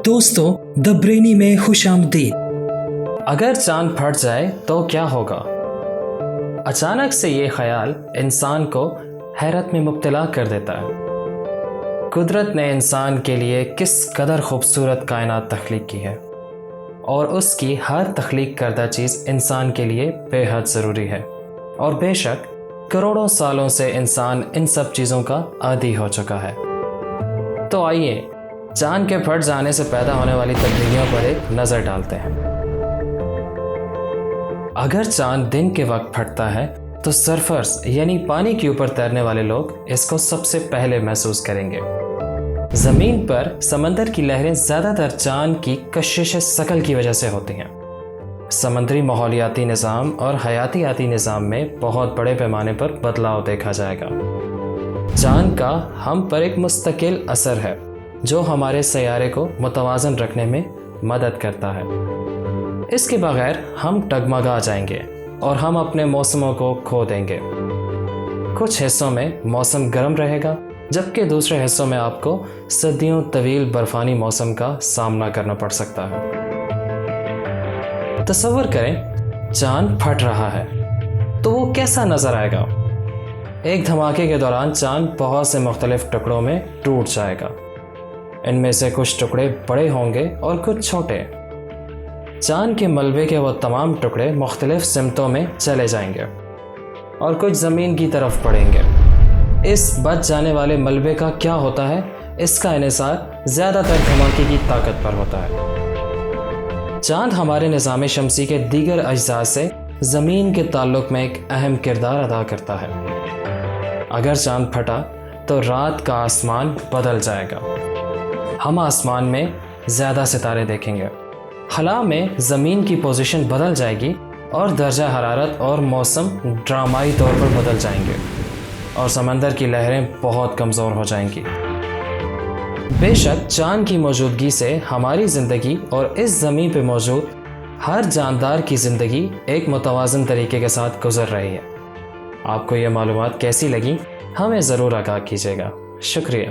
दोस्तों, the brainy में खुश आमदीद। अगर चांद फट जाए तो क्या होगा? अचानक से ये ख्याल इंसान को हैरत में मुब्तला कर देता है। कुदरत ने इंसान के लिए किस कदर खूबसूरत कायनात तख्लीक की है और उसकी हर तख्लीक करदा चीज़ इंसान के लिए बेहद ज़रूरी है। और बेशक करोड़ों सालों से इंसान इन सब चीज़ों का आदी हो चुका है। तो आइए चांद के फट जाने से पैदा होने वाली तब्दीलियों पर एक नज़र डालते हैं। अगर चांद दिन के वक्त फटता है तो सरफर्स यानी पानी के ऊपर तैरने वाले लोग इसको सबसे पहले महसूस करेंगे। ज़मीन पर समंदर की लहरें ज़्यादातर चांद की कशिश शकल की वजह से होती हैं। समंदरी माहौलियाती निज़ाम और हयातियाती निज़ाम में बहुत बड़े पैमाने पर बदलाव देखा जाएगा। चांद का हम पर एक मुस्तकिल असर है जो हमारे सैयारे को मुतवाज़न रखने में मदद करता है। इसके बगैर हम डगमगा जाएंगे और हम अपने मौसमों को खो देंगे। कुछ हिस्सों में मौसम गर्म रहेगा जबकि दूसरे हिस्सों में आपको सदियों तवील बर्फानी मौसम का सामना करना पड़ सकता है। तसव्वुर करें चांद फट रहा है तो वो कैसा नज़र आएगा। एक धमाके के दौरान चांद बहुत से मुख्तलिफ टुकड़ों में टूट जाएगा। इनमें से कुछ टुकड़े बड़े होंगे और कुछ छोटे। चांद के मलबे के वो तमाम टुकड़े मुख्तलिफ सिमतों में चले जाएंगे और कुछ ज़मीन की तरफ पड़ेंगे। इस बच जाने वाले मलबे का क्या होता है, इसका इन्हिसार ज़्यादातर धमाके की ताकत पर होता है। चांद हमारे निज़ाम शमसी के दीगर अज्जा से ज़मीन के ताल्लुक़ में एक अहम किरदार अदा करता है। अगर चांद फटा तो रात का आसमान बदल जाएगा। हम आसमान में ज़्यादा सितारे देखेंगे। खला में ज़मीन की पोजीशन बदल जाएगी और दर्जा हरारत और मौसम ड्रामाई तौर पर बदल जाएंगे और समंदर की लहरें बहुत कमज़ोर हो जाएंगी। बेशक चांद की मौजूदगी से हमारी ज़िंदगी और इस ज़मीन पर मौजूद हर जानदार की ज़िंदगी एक मुतवाज़न तरीके के साथ गुजर रही है। आपको ये मालूमात कैसी लगी हमें ज़रूर आगाह कीजिएगा। शुक्रिया।